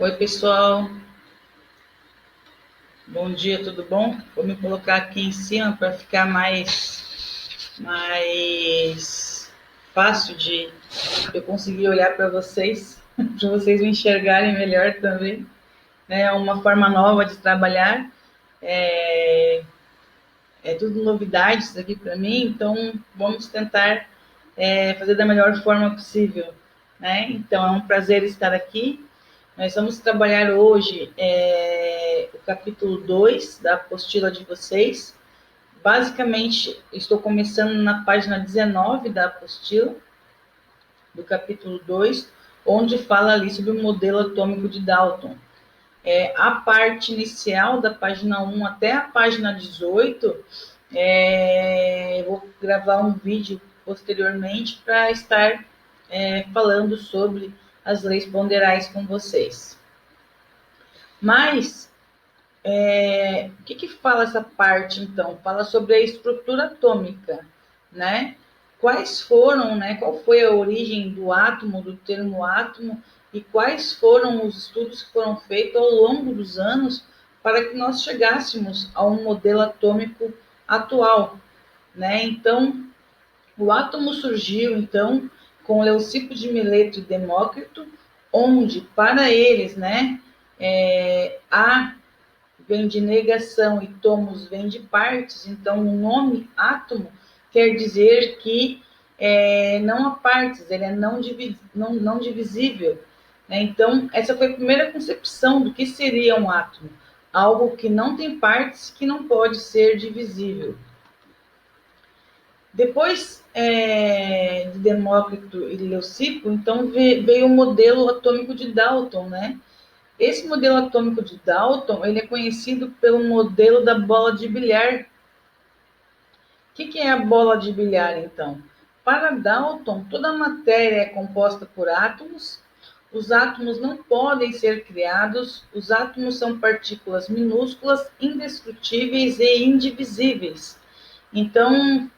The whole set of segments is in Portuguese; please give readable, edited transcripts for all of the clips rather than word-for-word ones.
Oi, pessoal. Bom dia, tudo bom? Vou me colocar aqui em cima para ficar mais fácil de eu conseguir olhar para vocês, para vocês me enxergarem melhor também. É uma forma nova de trabalhar. É, é tudo novidades aqui para mim, então vamos tentar fazer da melhor forma possível, né? Então é um prazer estar aqui. Nós vamos trabalhar hoje o capítulo 2 da apostila de vocês. Basicamente, estou começando na página 19 da apostila, do capítulo 2, onde fala ali sobre o modelo atômico de Dalton. A parte inicial da página 1 até a página 18, eu vou gravar um vídeo posteriormente para estar falando sobre as leis ponderais com vocês. Mas, o que fala essa parte, então? Fala sobre a estrutura atômica, né? Quais foram, né? Qual foi a origem do átomo, do termo átomo, e quais foram os estudos que foram feitos ao longo dos anos para que nós chegássemos a um modelo atômico atual, né? Então, o átomo surgiu, então, com Leucipo de Mileto e Demócrito, onde, para eles, né, A vem de negação e tomos vem de partes, então o nome átomo quer dizer que não há partes, ele é não divisível. Né? Então, essa foi a primeira concepção do que seria um átomo, algo que não tem partes, que não pode ser divisível. Depois de Demócrito e Leucipo, então veio o modelo atômico de Dalton, né? Esse modelo atômico de Dalton, ele é conhecido pelo modelo da bola de bilhar. O que é a bola de bilhar, então? Para Dalton, toda a matéria é composta por átomos, os átomos não podem ser criados, os átomos são partículas minúsculas, indestrutíveis e indivisíveis. Então,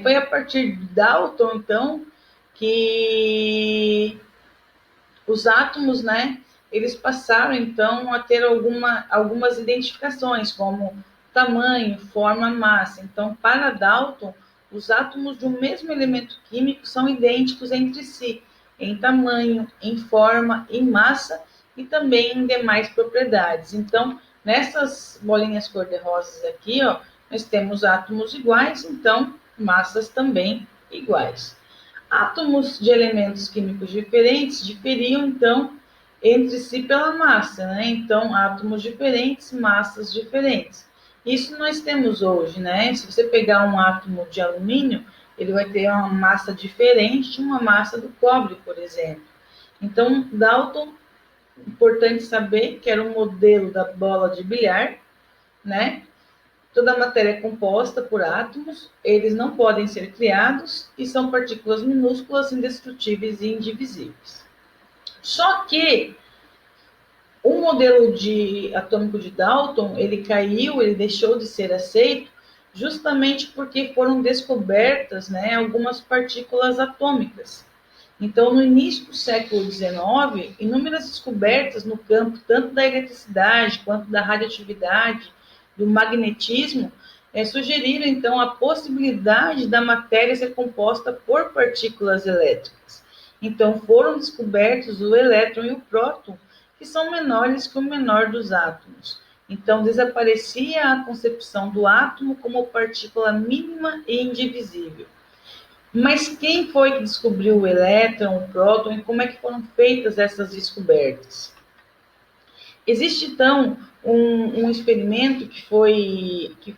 foi a partir de Dalton, então, que os átomos, né, eles passaram, então, a ter algumas identificações, como tamanho, forma, massa. Então, para Dalton, os átomos de um mesmo elemento químico são idênticos entre si, em tamanho, em forma, em massa e também em demais propriedades. Então, nessas bolinhas cor-de-rosas aqui, ó, nós temos átomos iguais, então, massas também iguais. Átomos de elementos químicos diferentes diferiam, então, entre si pela massa, né? Então, átomos diferentes, massas diferentes. Isso nós temos hoje, né? Se você pegar um átomo de alumínio, ele vai ter uma massa diferente de uma massa do cobre, por exemplo. Então, Dalton, importante saber que era um modelo da bola de bilhar, né? Toda a matéria é composta por átomos, eles não podem ser criados e são partículas minúsculas, indestrutíveis e indivisíveis. Só que o modelo atômico de Dalton, ele caiu, ele deixou de ser aceito, justamente porque foram descobertas, né, algumas partículas atômicas. Então, no início do século XIX, inúmeras descobertas no campo tanto da eletricidade quanto da radioatividade, do magnetismo, sugeriram, então, a possibilidade da matéria ser composta por partículas elétricas. Então, foram descobertos o elétron e o próton, que são menores que o menor dos átomos. Então, desaparecia a concepção do átomo como partícula mínima e indivisível. Mas quem foi que descobriu o elétron, o próton e como é que foram feitas essas descobertas? Existe, então, um experimento que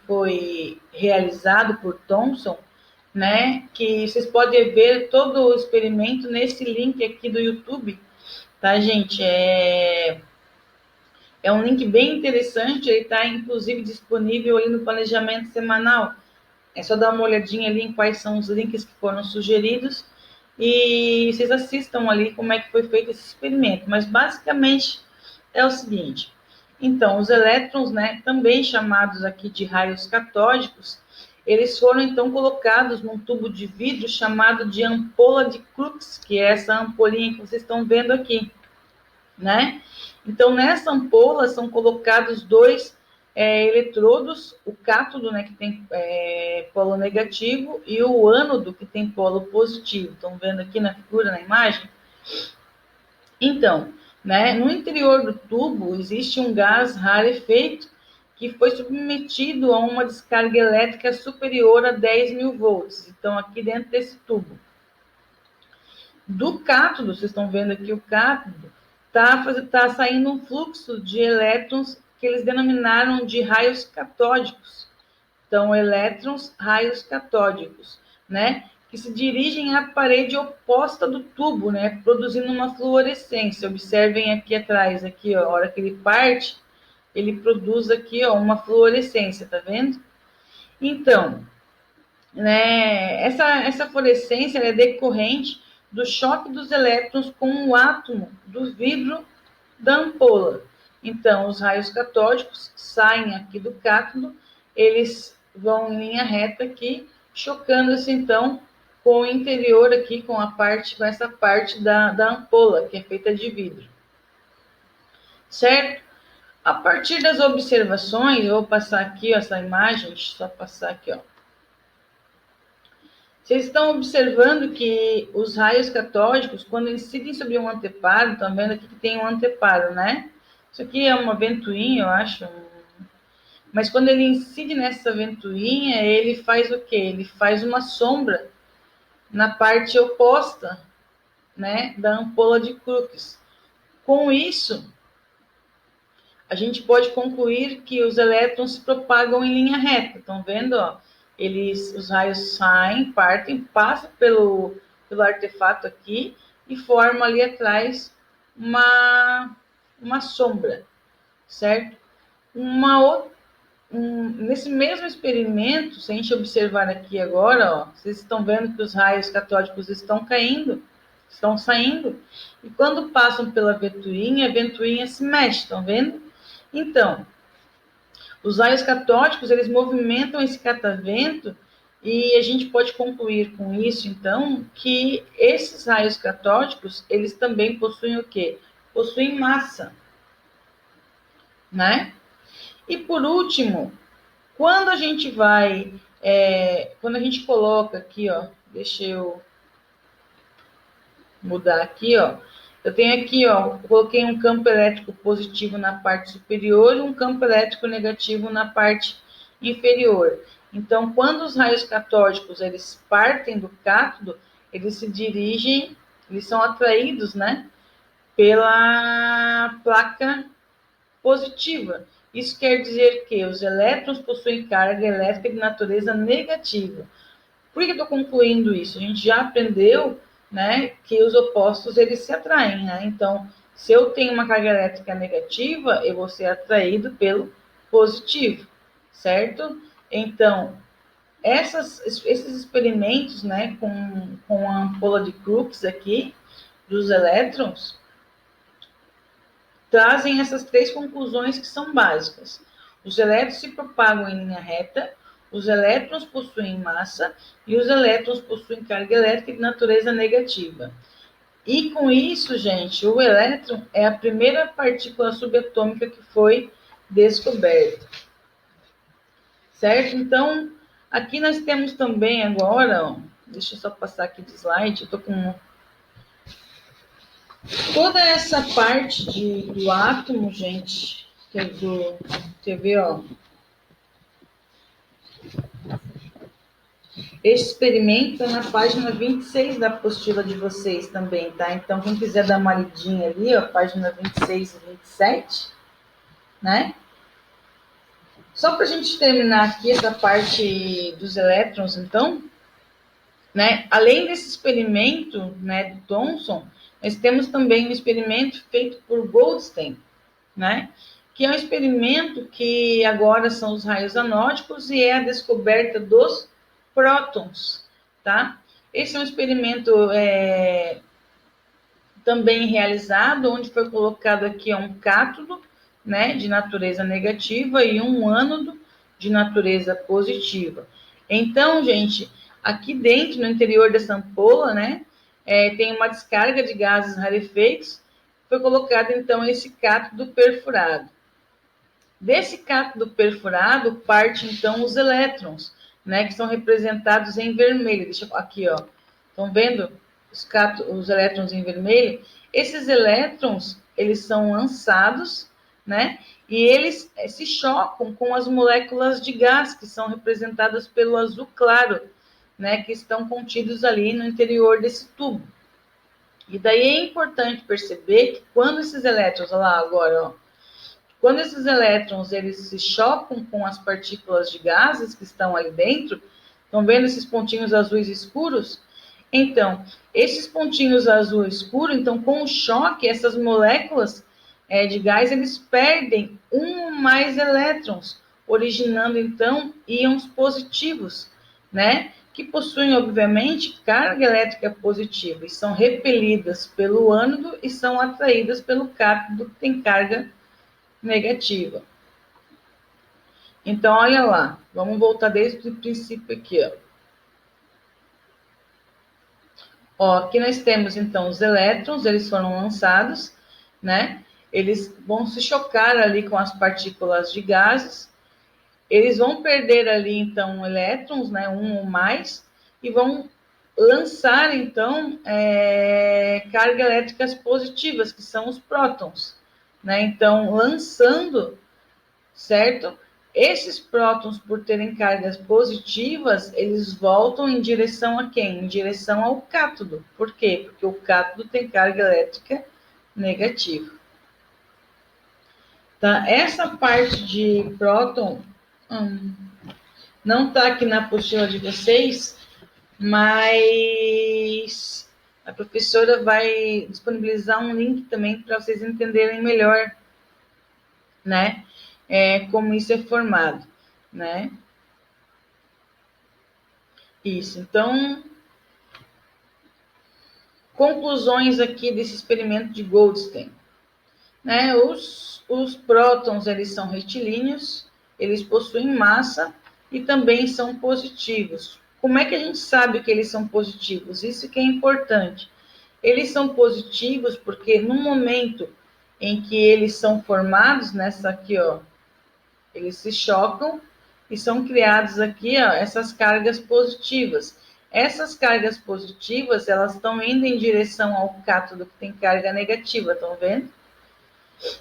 foi realizado por Thomson, né? Que vocês podem ver todo o experimento nesse link aqui do YouTube, tá, gente? É um link bem interessante, ele está, inclusive, disponível ali no planejamento semanal. É só dar uma olhadinha ali em quais são os links que foram sugeridos e vocês assistam ali como é que foi feito esse experimento. Mas, basicamente, é o seguinte. Então, os elétrons, né, também chamados aqui de raios catódicos, eles foram, então, colocados num tubo de vidro chamado de ampola de Crookes, que é essa ampolinha que vocês estão vendo aqui. né? Então, nessa ampola são colocados dois eletrodos, o cátodo, né, que tem polo negativo, e o ânodo, que tem polo positivo. Estão vendo aqui na figura, na imagem? Então, né, no interior do tubo existe um gás rarefeito que foi submetido a uma descarga elétrica superior a 10.000 volts. Então, aqui dentro desse tubo. Do cátodo, vocês estão vendo aqui o cátodo, tá saindo um fluxo de elétrons que eles denominaram de raios catódicos. Então, elétrons, raios catódicos, né? Que se dirigem à parede oposta do tubo, né? Produzindo uma fluorescência. Observem aqui atrás, aqui, ó, a hora que ele parte, ele produz aqui, ó, uma fluorescência, tá vendo? Então, né, essa fluorescência é decorrente do choque dos elétrons com o átomo do vidro da ampola. Então, os raios catódicos saem aqui do cátodo, eles vão em linha reta aqui, chocando-se então com o interior aqui, com essa parte da ampola, que é feita de vidro. Certo? A partir das observações, eu vou passar aqui ó, essa imagem, deixa eu só passar aqui, ó. Vocês estão observando que os raios catódicos, quando incidem sobre um anteparo, estão vendo aqui que tem um anteparo, né? Isso aqui é uma ventoinha, eu acho. Mas quando ele incide nessa ventoinha, ele faz o quê? Ele faz uma sombra na parte oposta, né, da ampola de Crookes. Com isso, a gente pode concluir que os elétrons se propagam em linha reta. Estão vendo? Ó? Os raios saem, partem, passam pelo artefato aqui e formam ali atrás uma sombra, certo? Nesse mesmo experimento, se a gente observar aqui agora, ó, vocês estão vendo que os raios catódicos estão caindo, estão saindo, e quando passam pela ventoinha, a ventoinha se mexe, estão vendo? Então, os raios catódicos, eles movimentam esse catavento e a gente pode concluir com isso, então, que esses raios catódicos, eles também possuem o quê? Possuem massa, né? E por último, quando a gente quando a gente coloca aqui, ó, deixa eu mudar aqui, ó, eu tenho aqui, ó, coloquei um campo elétrico positivo na parte superior e um campo elétrico negativo na parte inferior. Então, quando os raios catódicos, eles partem do cátodo, eles se dirigem, eles são atraídos, né, pela placa positiva. Isso quer dizer que os elétrons possuem carga elétrica de natureza negativa. Por que eu estou concluindo isso? A gente já aprendeu, né, que os opostos eles se atraem, né? Então, se eu tenho uma carga elétrica negativa, eu vou ser atraído pelo positivo, certo? Então, esses experimentos, né, com a ampola de Crookes aqui, dos elétrons, trazem essas três conclusões que são básicas. Os elétrons se propagam em linha reta, os elétrons possuem massa e os elétrons possuem carga elétrica de natureza negativa. E com isso, gente, o elétron é a primeira partícula subatômica que foi descoberta. Certo? Então, aqui nós temos também agora, ó, deixa eu só passar aqui de slide, eu tô com toda essa parte do átomo, gente, que é quer ver, ó. Esse experimento está na página 26 da apostila de vocês também, tá? Então, quem quiser dar uma lidinha ali, ó, página 26 e 27, né? Só para a gente terminar aqui essa parte dos elétrons, então, né? Além desse experimento, né, do Thomson, nós temos também um experimento feito por Goldstein, né? Que é um experimento que agora são os raios anódicos e é a descoberta dos prótons, tá? Esse é um experimento também realizado, onde foi colocado aqui um cátodo, né, de natureza negativa e um ânodo de natureza positiva. Então, gente, aqui dentro, no interior dessa ampola, né, tem uma descarga de gases rarefeitos, foi colocado, então, esse cátodo perfurado. Desse cátodo perfurado, parte, então, os elétrons, né, que são representados em vermelho. Deixa eu, aqui, ó. Estão vendo os elétrons em vermelho? Esses elétrons, eles são lançados, né, e eles se chocam com as moléculas de gás, que são representadas pelo azul claro, né, que estão contidos ali no interior desse tubo. E daí é importante perceber que quando esses elétrons, olha lá agora, ó, quando esses elétrons eles se chocam com as partículas de gases que estão ali dentro, estão vendo esses pontinhos azuis escuros? Então, esses pontinhos azul escuro, então com o choque, essas moléculas de gás, eles perdem um ou mais elétrons, originando então íons positivos, né? Que possuem, obviamente, carga elétrica positiva e são repelidas pelo ânodo e são atraídas pelo cátodo, que tem carga negativa. Então, olha lá, vamos voltar desde o princípio aqui, ó. Ó, aqui nós temos, então, os elétrons, eles foram lançados, né? Eles vão se chocar ali com as partículas de gases, eles vão perder ali, então, elétrons, né? Um ou mais, e vão lançar, então, cargas elétricas positivas, que são os prótons, né? Então, lançando, certo? Esses prótons, por terem cargas positivas, eles voltam em direção a quem? Em direção ao cátodo. Por quê? Porque o cátodo tem carga elétrica negativa. Tá? Essa parte de próton não está aqui na apostila de vocês, mas a professora vai disponibilizar um link também para vocês entenderem melhor, né? Como isso é formado, né? Isso, então, conclusões aqui desse experimento de Goldstein. Né? Os prótons, eles são retilíneos, eles possuem massa e também são positivos. Como é que a gente sabe que eles são positivos? Isso que é importante. Eles são positivos porque no momento em que eles são formados, nessa aqui, ó, eles se chocam e são criados aqui, ó, essas cargas positivas. Essas cargas positivas, elas estão indo em direção ao cátodo que tem carga negativa, estão vendo?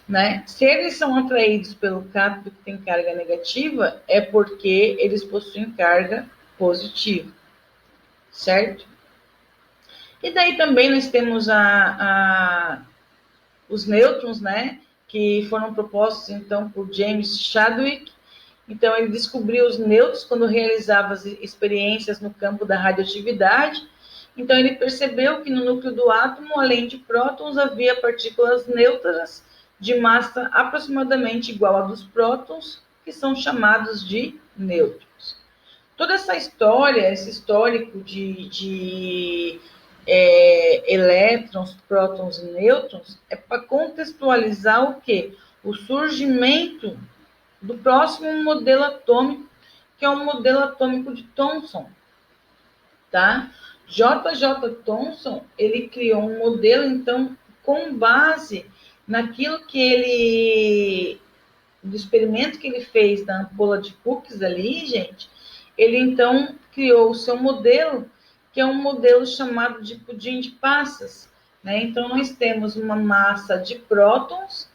Né? Se eles são atraídos pelo cátodo que tem carga negativa, é porque eles possuem carga positiva, certo? E daí também nós temos os nêutrons, né? Que foram propostos, então, por James Chadwick. Então, ele descobriu os nêutrons quando realizava as experiências no campo da radioatividade. Então, ele percebeu que no núcleo do átomo, além de prótons, havia partículas nêutrons de massa aproximadamente igual à dos prótons, que são chamados de nêutrons. Toda essa história, esse histórico de elétrons, prótons e nêutrons, é para contextualizar o quê? O surgimento do próximo modelo atômico, que é o modelo atômico de Thomson, tá? J.J. Thomson, ele criou um modelo, então, com base naquilo que ele, do experimento que ele fez na ampola de Crookes ali, gente, ele, então, criou o seu modelo, que é um modelo chamado de pudim de passas, né? Então, nós temos uma massa de prótons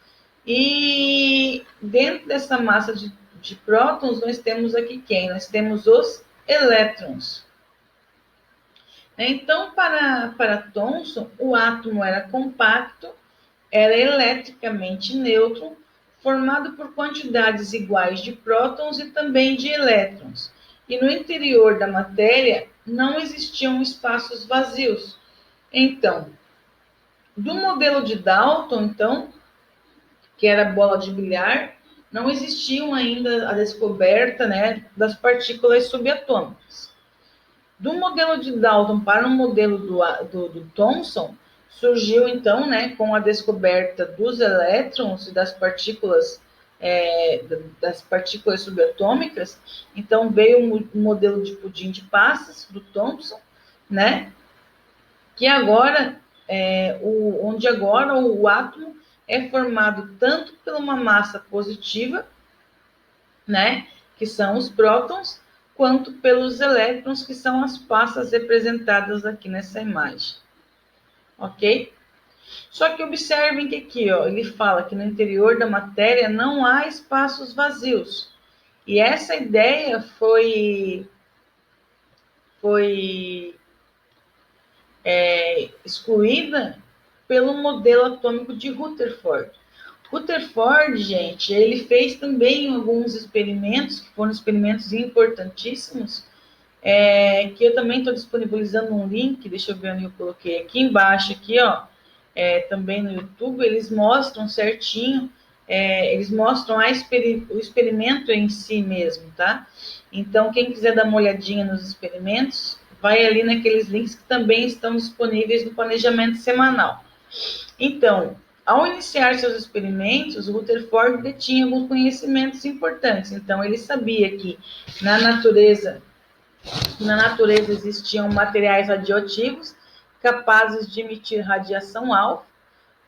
e dentro dessa massa de prótons, nós temos aqui quem? Nós temos os elétrons. Então, para Thomson, o átomo era compacto, era eletricamente neutro, formado por quantidades iguais de prótons e também de elétrons. E no interior da matéria não existiam espaços vazios. Então, do modelo de Dalton, então, que era bola de bilhar, não existiam ainda a descoberta, né, das partículas subatômicas. Do modelo de Dalton para o modelo do Thomson, surgiu então, né, com a descoberta dos elétrons e das partículas subatômicas. Então veio o modelo de pudim de passas do Thomson, né, que agora onde agora o átomo é formado tanto por uma massa positiva, né, que são os prótons, quanto pelos elétrons, que são as passas representadas aqui nessa imagem. Ok? Só que observem que aqui, ó, ele fala que no interior da matéria não há espaços vazios. E essa ideia foi excluída pelo modelo atômico de Rutherford. Rutherford, gente, ele fez também alguns experimentos, que foram experimentos importantíssimos, que eu também estou disponibilizando um link, deixa eu ver onde eu coloquei aqui embaixo, aqui, ó, também no YouTube, eles mostram certinho, eles mostram o experimento em si mesmo, tá? Então, quem quiser dar uma olhadinha nos experimentos, vai ali naqueles links que também estão disponíveis no planejamento semanal. Então, ao iniciar seus experimentos, Rutherford detinha alguns conhecimentos importantes. Então, ele sabia que na natureza existiam materiais radioativos capazes de emitir radiação alfa,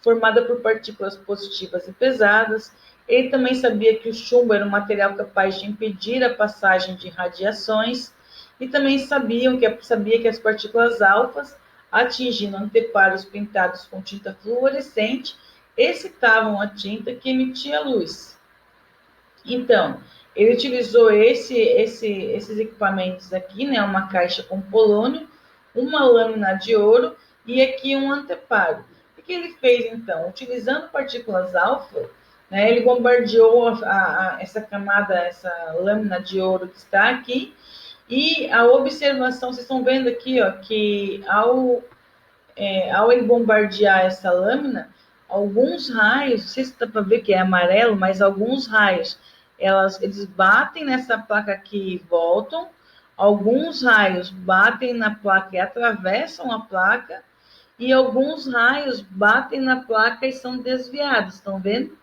formada por partículas positivas e pesadas. Ele também sabia que o chumbo era um material capaz de impedir a passagem de radiações e também sabia que as partículas alfas, atingindo anteparos pintados com tinta fluorescente, excitavam a tinta que emitia luz. Então, ele utilizou esses equipamentos aqui, né? Uma caixa com polônio, uma lâmina de ouro e aqui um anteparo. O que ele fez, então? Utilizando partículas alfa, né, ele bombardeou essa camada, essa lâmina de ouro que está aqui, e a observação, vocês estão vendo aqui, ó, que ao ele bombardear essa lâmina, alguns raios, não sei se dá para ver que é amarelo, mas alguns raios, eles batem nessa placa aqui e voltam, alguns raios batem na placa e atravessam a placa, e alguns raios batem na placa e são desviados, estão vendo?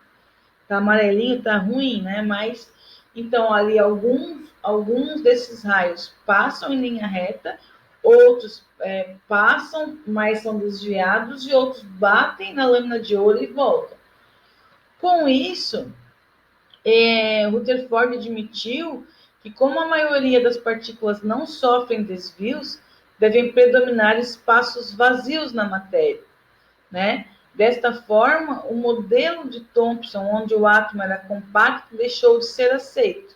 Tá amarelinho, tá ruim, né? Mas, então, ali alguns desses raios passam em linha reta, outros passam, mas são desviados, e outros batem na lâmina de ouro e voltam. Com isso, Rutherford admitiu que, como a maioria das partículas não sofrem desvios, devem predominar espaços vazios na matéria, né? Desta forma, o modelo de Thomson, onde o átomo era compacto, deixou de ser aceito.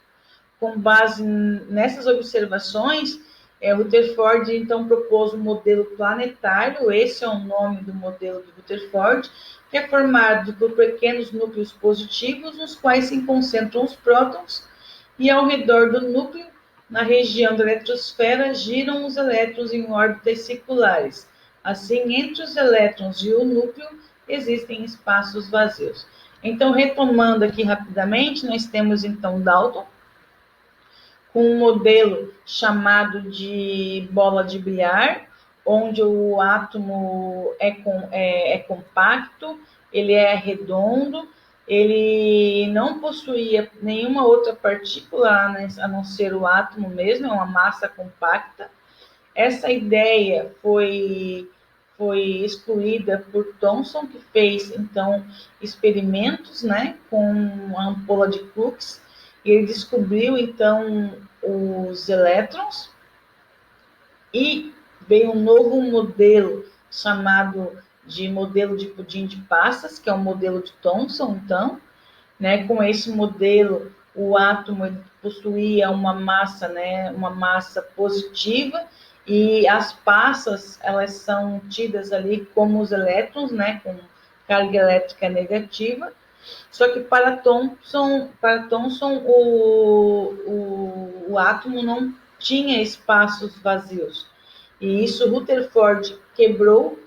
Com base nessas observações, Rutherford então propôs um modelo planetário, esse é o nome do modelo de Rutherford, que é formado por pequenos núcleos positivos, nos quais se concentram os prótons, e ao redor do núcleo, na região da eletrosfera, giram os elétrons em órbitas circulares. Assim, entre os elétrons e o núcleo, existem espaços vazios. Então, retomando aqui rapidamente, nós temos então Dalton, com um modelo chamado de bola de bilhar, onde o átomo é compacto, ele é redondo, ele não possuía nenhuma outra partícula, né, a não ser o átomo mesmo, é uma massa compacta. Essa ideia foi excluída por Thomson, que fez, então, experimentos, né, com a ampola de Crookes, e ele descobriu, então, os elétrons, e veio um novo modelo chamado de modelo de pudim de passas, que é o modelo de Thomson, então, né, com esse modelo, o átomo possuía uma massa, né, uma massa positiva, e as passas, elas são tidas ali como os elétrons, né, com carga elétrica negativa. Só que para Thomson o átomo não tinha espaços vazios. E isso Rutherford quebrou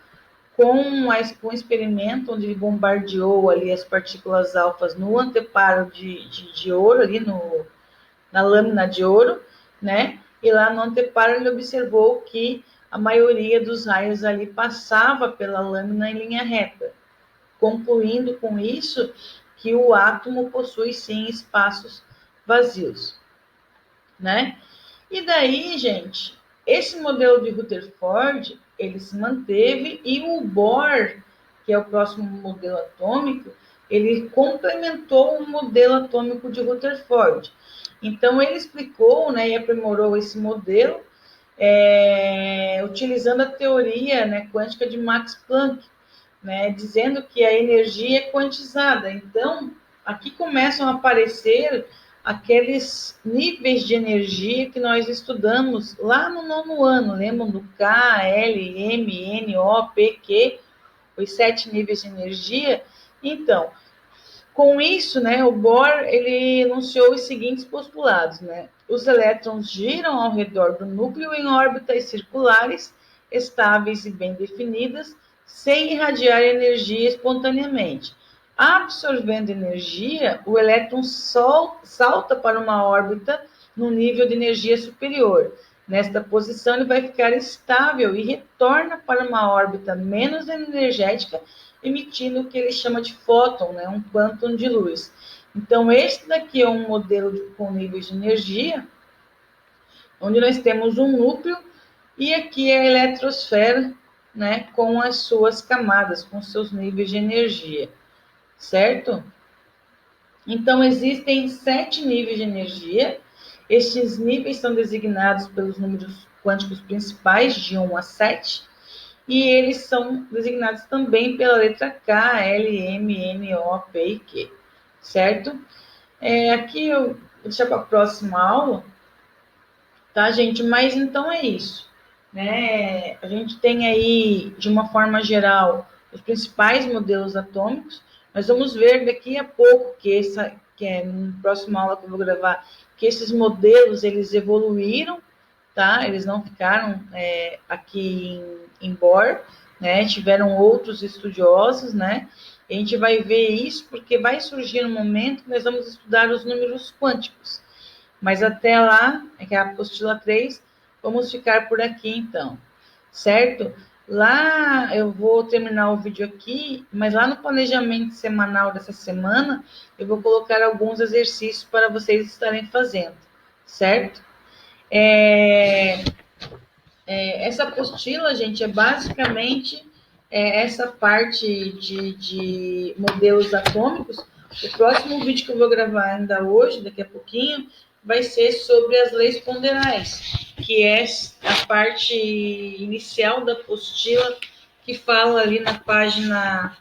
com um experimento onde ele bombardeou ali as partículas alfas no anteparo de ouro, ali na lâmina de ouro, né? E lá no anteparo ele observou que a maioria dos raios ali passava pela lâmina em linha reta, concluindo com isso que o átomo possui sim espaços vazios, né? E daí, gente, esse modelo de Rutherford, ele se manteve, e o Bohr, que é o próximo modelo atômico, ele complementou o modelo atômico de Rutherford. Então, ele explicou, né, e aprimorou esse modelo, utilizando a teoria, né, quântica de Max Planck, né, dizendo que a energia é quantizada. Então, aqui começam a aparecer aqueles níveis de energia que nós estudamos lá no 9º ano, lembram do K, L, M, N, O, P, Q, os 7 níveis de energia? Então, com isso, né, o Bohr ele enunciou os seguintes postulados, né? Os elétrons giram ao redor do núcleo em órbitas circulares, estáveis e bem definidas, sem irradiar energia espontaneamente. Absorvendo energia, o elétron salta para uma órbita no nível de energia superior. Nesta posição, ele vai ficar estável e retorna para uma órbita menos energética, emitindo o que ele chama de fóton, né, um quantum de luz. Então, esse daqui é um modelo com níveis de energia, onde nós temos um núcleo e aqui é a eletrosfera, né, com as suas camadas, com seus níveis de energia, certo? Então, existem 7 níveis de energia. Estes níveis são designados pelos números quânticos principais, de 1 a 7, e eles são designados também pela letra K, L, M, N, O, P e Q, certo? Aqui eu vou deixar para a próxima aula, tá, gente? Mas então é isso, né? A gente tem aí, de uma forma geral, os principais modelos atômicos. Nós vamos ver daqui a pouco que é na próxima aula que eu vou gravar, que esses modelos eles evoluíram, tá? Eles não ficaram aqui em Bohr, né? Tiveram outros estudiosos, né? A gente vai ver isso porque vai surgir um momento que nós vamos estudar os números quânticos. Mas até lá, que é a apostila 3, vamos ficar por aqui então, certo? Lá eu vou terminar o vídeo aqui, mas lá no planejamento semanal dessa semana, eu vou colocar alguns exercícios para vocês estarem fazendo, certo? Essa apostila, gente, é basicamente essa parte de modelos atômicos. O próximo vídeo que eu vou gravar ainda hoje, daqui a pouquinho, vai ser sobre as leis ponderais, que é a parte inicial da apostila, que fala ali na página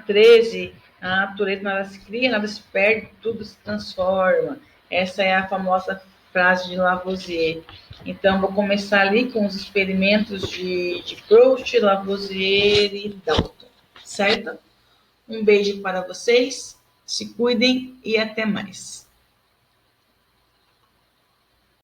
13, a natureza nada se cria, nada se perde, tudo se transforma. Essa é a famosa frase de Lavoisier. Então, vou começar ali com os experimentos de Proust, Lavoisier e Dalton, certo? Um beijo para vocês, se cuidem e até mais.